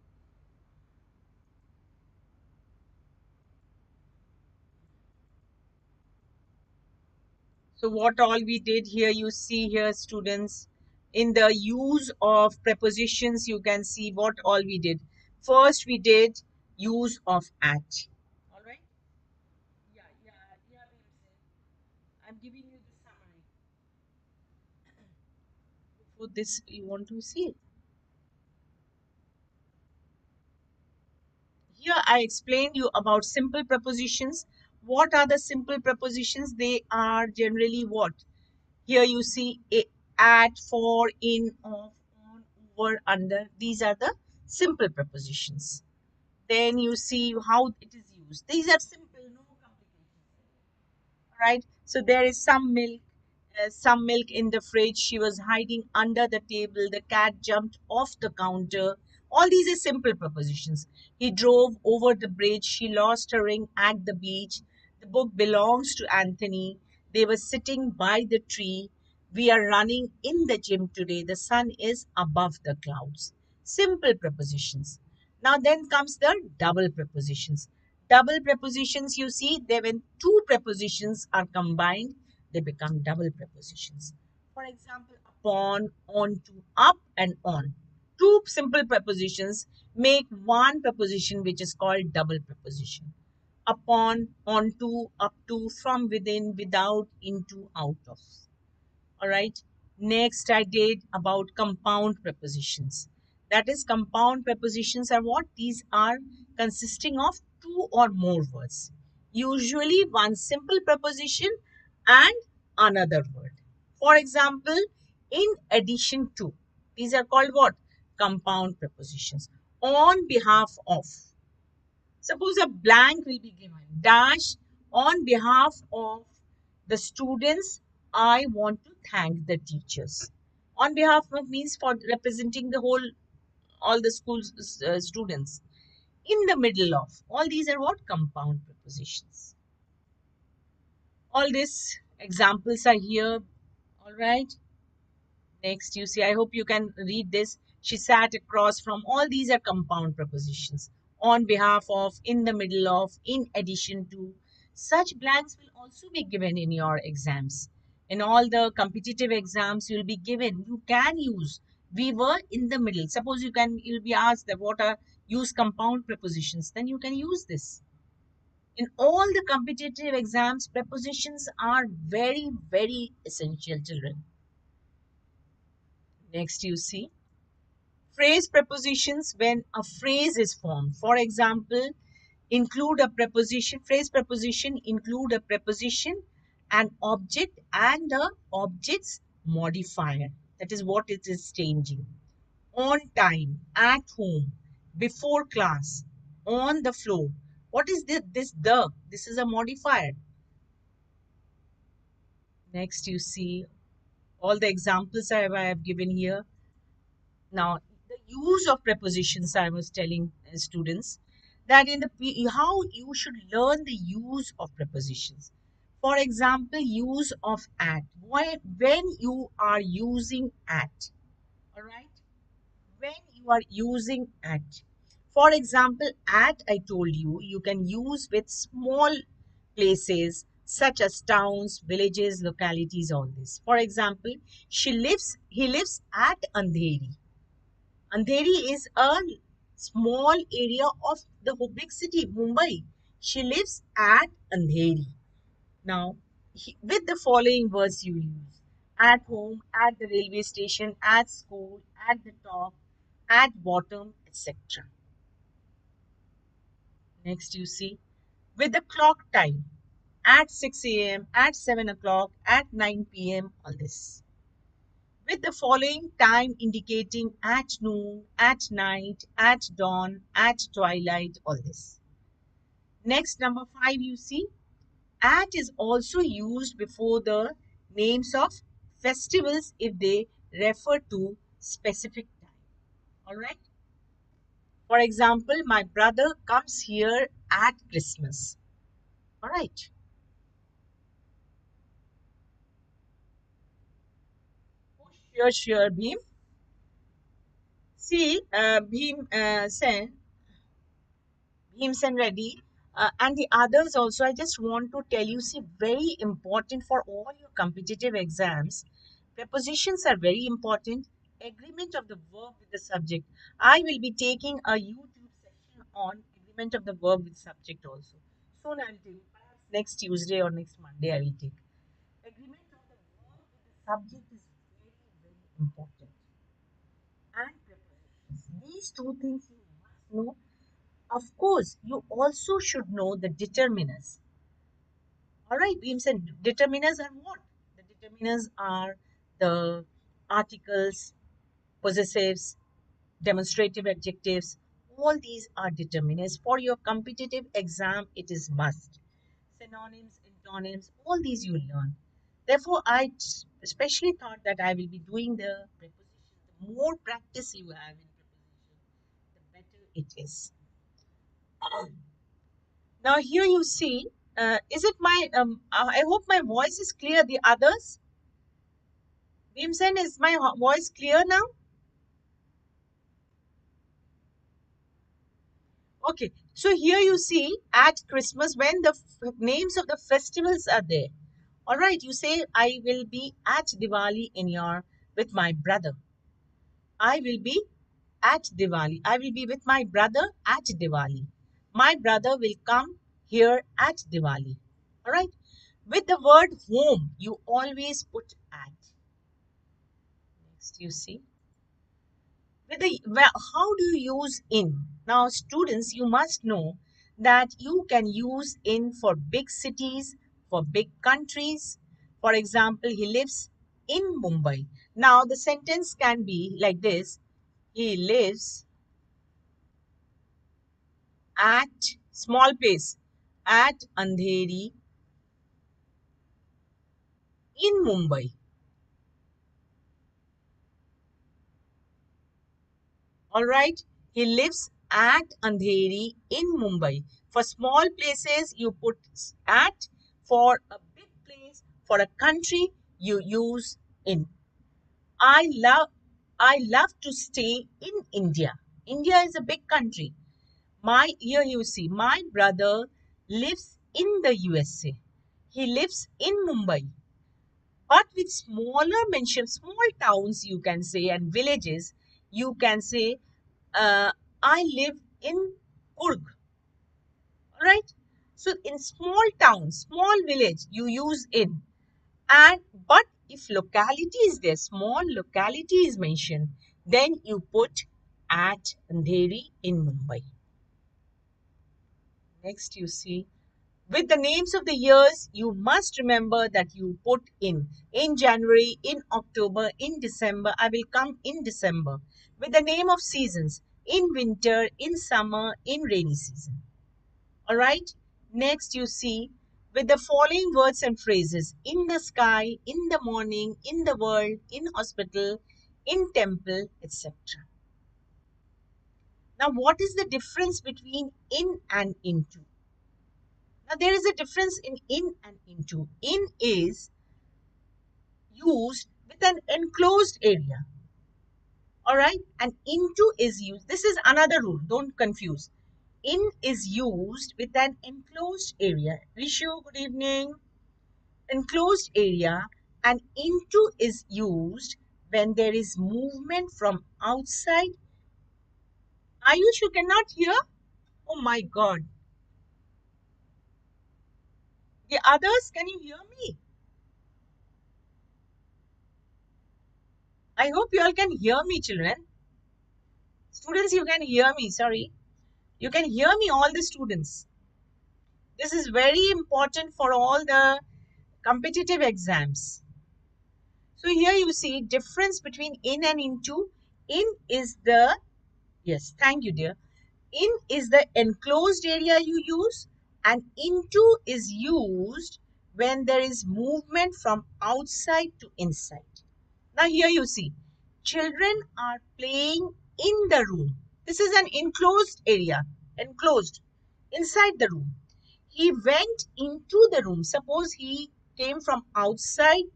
So what all we did here, you see here, students, in the use of prepositions, you can see what all we did. First, we did use of at. All right? Yeah. I'm giving you the summary. For this, you want to see it. Here, I explained you about simple prepositions. What are the simple prepositions? They are generally what? Here you see at, for, in, of, on, over, under. These are the simple prepositions. Then you see how it is used. These are simple, no complications. Right? So there is some milk in the fridge. She was hiding under the table. The cat jumped off the counter. All these are simple prepositions. He drove over the bridge. She lost her ring at the beach. The book belongs to Anthony. They were sitting by the tree. We are running in the gym today. The sun is above the clouds. Simple prepositions. Now then comes the double prepositions. Double prepositions, you see, they when two prepositions are combined, they become double prepositions. For example, upon, onto, up, and on. Two simple prepositions make one preposition which is called double preposition. Upon, onto, up to, from within, without, into, out of. All right. Next, I did about compound prepositions. That is, compound prepositions are what? These are consisting of two or more words. Usually one simple preposition and another word. For example, in addition to. These are called what? Compound prepositions. On behalf of. Suppose a blank will be given. Dash, on behalf of the students, I want to thank the teachers. On behalf of means for representing the whole, all the school's students. In the middle of. All these are what? Compound prepositions. All these examples are here. All right. Next, you see, I hope you can read this. She sat across from. All these are compound prepositions. On behalf of, in the middle of, in addition to. Such blanks will also be given in your exams. In all the competitive exams, you'll be given. You can use. We were in the middle. Suppose you'll be asked that what are use compound prepositions. Then you can use this. In all the competitive exams, prepositions are very, very essential, children. Next, you see Phrase prepositions when a phrase is formed. For example, include a preposition, phrase preposition include a preposition, an object and a object's modifier. That is what it is changing. On time, at home, before class, on the floor. What is this the? This is a modifier. Next, you see all the examples I have given here. Now, the use of prepositions, I was telling students that in the how you should learn the use of prepositions. For example, use of at. When you are using at, all right? When you are using at. For example, at I told you, you can use with small places such as towns, villages, localities, all this. For example, he lives at Andheri. Andheri is a small area of the big city, Mumbai. She lives at Andheri. Now, with the following words you use: at home, at the railway station, at school, at the top, at bottom, etc. Next, you see with the clock time: at 6 a.m., at 7 o'clock, at 9 p.m., all this. With the following time indicating at noon, at night, at dawn, at twilight, all this. Next, number 5, you see, at is also used before the names of festivals if they refer to specific time. All right. For example, my brother comes here at Christmas. All right. Oh, sure, Bhim. See, Bhim said, and Reddy, and the others also. I just want to tell you, see, very important for all your competitive exams. Prepositions are very important. Agreement of the verb with the subject. I will be taking a YouTube session on agreement of the verb with subject also. Soon I will take, perhaps next Tuesday or next Monday I will take. Agreement of the verb with the subject is very important. And prepositions. These two things you must know. Of course, you also should know the determiners. All right, Beams and determiners are what? The determiners are the articles, possessives, demonstrative adjectives. All these are determiners. For your competitive exam, it is must. Synonyms, antonyms, all these you learn. Therefore, I especially thought that I will be doing the preposition. The more practice you have in preposition, the better it is. Now here you see, is it my, I hope my voice is clear. The others, Bhimsen, is my voice clear now? Okay, so here you see at Christmas when the names of the festivals are there. All right, you say, I will be at Diwali with my brother. I will be at Diwali. I will be with my brother at Diwali. My brother will come here at Diwali. All right. With the word home, you always put at. Next, you see. How do you use in? Now, students, you must know that you can use in for big cities, for big countries. For example, he lives in Mumbai. Now, the sentence can be like this: he lives at small place at Andheri in Mumbai. All right. He lives at Andheri in Mumbai. For small places, you put at. For a big place, for a country, you use in. I love, I love to stay in India. India is a big country. Here you see, my brother lives in the USA. He lives in Mumbai. But with smaller mention, small towns, you can say, and villages, you can say, I live in Kurg. All right. So in small town, small village, you use in. And but if locality is there, small locality is mentioned, then you put at Andheri in Mumbai. Next, you see, with the names of the years, you must remember that you put in January, in October, in December. I will come in December. With the name of seasons, in winter, in summer, in rainy season. All right. Next, you see, with the following words and phrases: in the sky, in the morning, in the world, in hospital, in temple, etc. Now, what is the difference between in and into? Now, there is a difference in and into. In is used with an enclosed area. All right. And into is used. This is another rule. Don't confuse. In is used with an enclosed area. Rishu, good evening. Enclosed area, and into is used when there is movement from outside. Ayush, you cannot hear? Oh my God. The others, can you hear me? I hope you all can hear me, children. Students, you can hear me. Sorry. You can hear me, all the students. This is very important for all the competitive exams. So here you see difference between in and into. In is the, yes, thank you, dear. In is the enclosed area you use, and into is used when there is movement from outside to inside. Now here you see, children are playing in the room. This is an enclosed area, enclosed, inside the room. He went into the room. Suppose he came from outside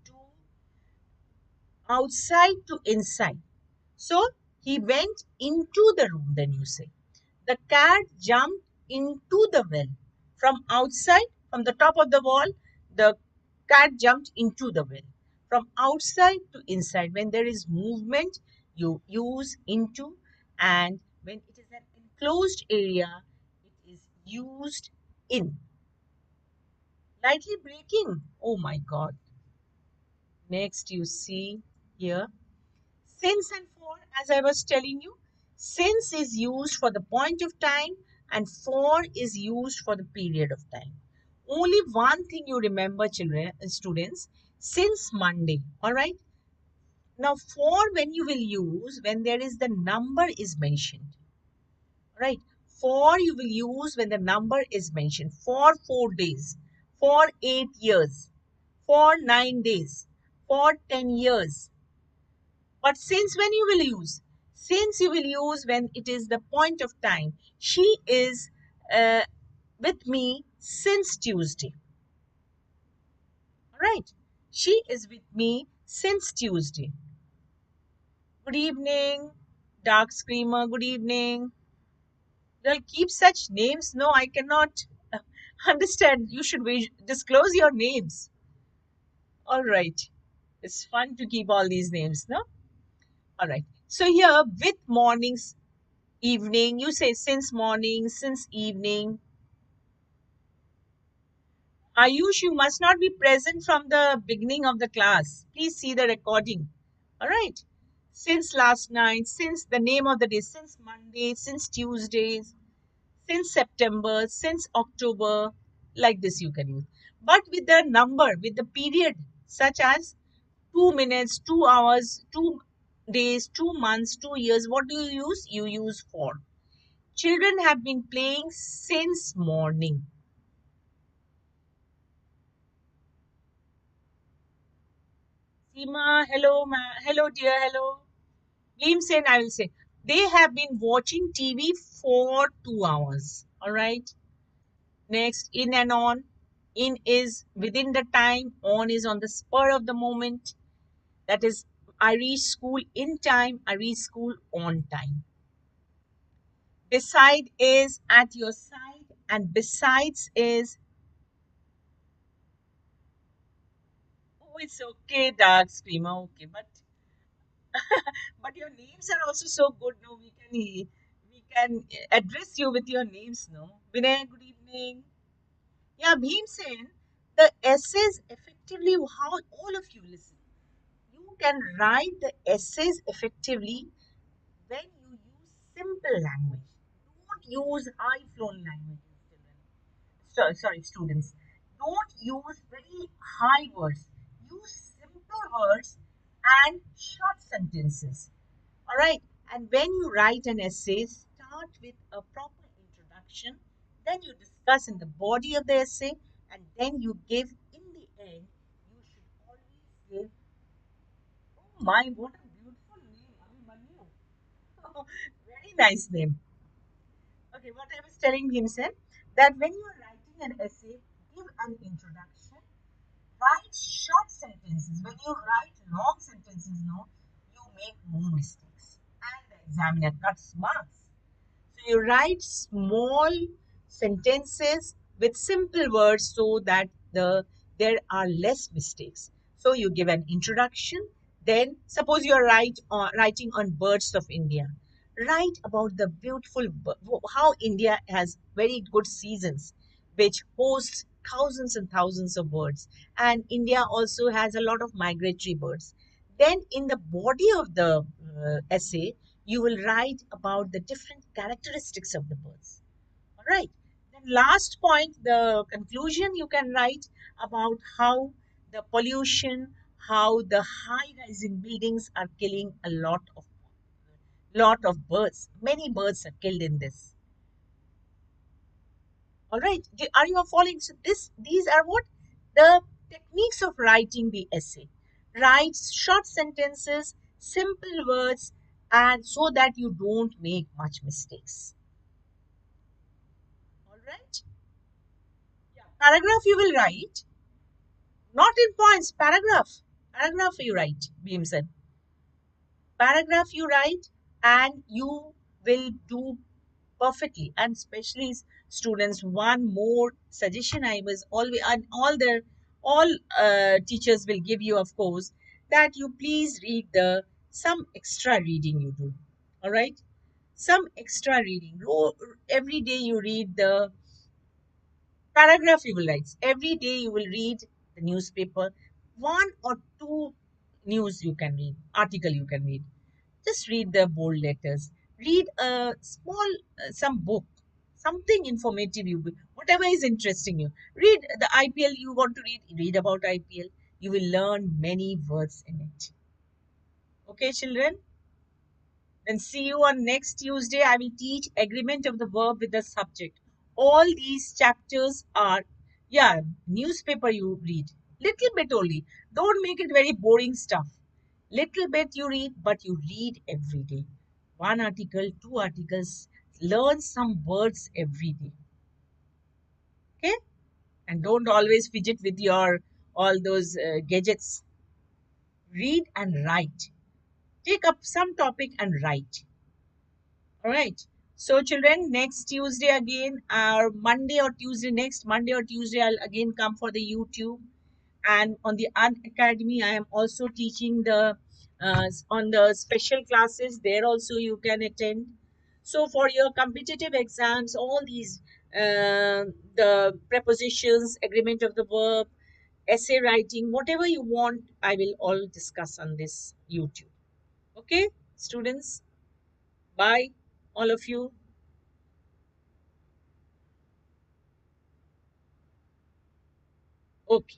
to inside. So he went into the room, then you say. The cat jumped into the well. From outside, from the top of the wall, the cat jumped into the well. From outside to inside, when there is movement, you use into, and when it is an enclosed area, it is used in. Lightly breaking. Oh my God. Next, you see here. Since and for, as I was telling you, since is used for the point of time and for is used for the period of time. Only one thing you remember, children, students, since Monday, all right? Now, for when you will use when there is the number is mentioned, right? For you will use when the number is mentioned. For 4 days, for 8 years, for 9 days, for 10 years. But since when you will use? Since you will use when it is the point of time. She is uh, with me since Tuesday. All right. She is with me since Tuesday. Good evening, Dark Screamer. Good evening. They'll keep such names. No, I cannot understand. You should disclose your names. All right. It's fun to keep all these names, no? All right. So here with mornings, evening, you say since morning, since evening. Ayush, you must not be present from the beginning of the class. Please see the recording. All right. Since last night, since the name of the day, since Monday, since Tuesdays, since September, since October, like this you can use. But with the number, with the period, such as 2 minutes, 2 hours, 2 days, 2 months, 2 years, what do you use? You use for. Children have been playing since morning. Seema, hello, hello, dear, hello. Bhimsen, I will say. They have been watching TV for 2 hours. All right. Next, in and on. In is within the time, on is on the spur of the moment. That is, I reach school in time, I reach school on time. Beside is at your side, and besides is, oh, it's okay, Dark Screamer, okay, but your names are also so good. No, we can address you with your names. No, Vinay, good evening. Yeah, Bhimsen, the essays effectively. How all of you listen. You can write the essays effectively when you use simple language. Don't use high flown languages, children. Sorry, students. Don't use very high words. Use simple words and short sentences. All right. And when you write an essay, start with a proper introduction. Then you discuss in the body of the essay, and then you give in the end. You should always give. Oh my, what a beautiful name, Abhimanyu. Very nice name. Okay, what I was telling him said that when you are writing an essay, give an introduction. Write short sentences. When you write long sentences, no, you make more mistakes, and the examiner cuts marks. So you write small sentences with simple words so that there are less mistakes. So you give an introduction. Then suppose you are writing on birds of India. Write about the beautiful how India has very good seasons, which hosts thousands and thousands of birds, and India also has a lot of migratory birds. Then in the body of the essay, you will write about the different characteristics of the birds. All right. Then last point, the conclusion, you can write about how the pollution, how the high rising buildings are killing a lot of birds. Many birds are killed in this. All right. Are you following? So these are what the techniques of writing the essay. Write short sentences, simple words, and so that you don't make much mistakes. All right. Yeah. Paragraph you will write, not in points. Paragraph. Paragraph you write. Beam said. Paragraph you write, and you will do perfectly. And especially students, one more suggestion I was always, and all teachers will give you, of course, that you please read the some extra reading you do. All right, some extra reading. Every day you read the paragraph you will write. Every day you will read the newspaper. One or two news you can read, article you can read. Just read the bold letters. Read a small, some book, something informative whatever is interesting you. Read the IPL you want to read about IPL. You will learn many words in it. Okay, children? Then see you on next Tuesday. I will teach agreement of the verb with the subject. All these chapters are, yeah, newspaper you read. Little bit only. Don't make it very boring stuff. Little bit you read, but you read every day. One article, two articles. Learn some words every day. Okay? And don't always fidget with your all those gadgets. Read and write. Take up some topic and write. All right. So, children, next Tuesday again, or Monday or Tuesday, next Monday or Tuesday, I'll again come for the YouTube. And on the Unacademy, I am also teaching on the special classes. There also you can attend. So, for your competitive exams, all these, the prepositions, agreement of the verb, essay writing, whatever you want, I will all discuss on this YouTube. Okay, students? Bye, all of you. Okay.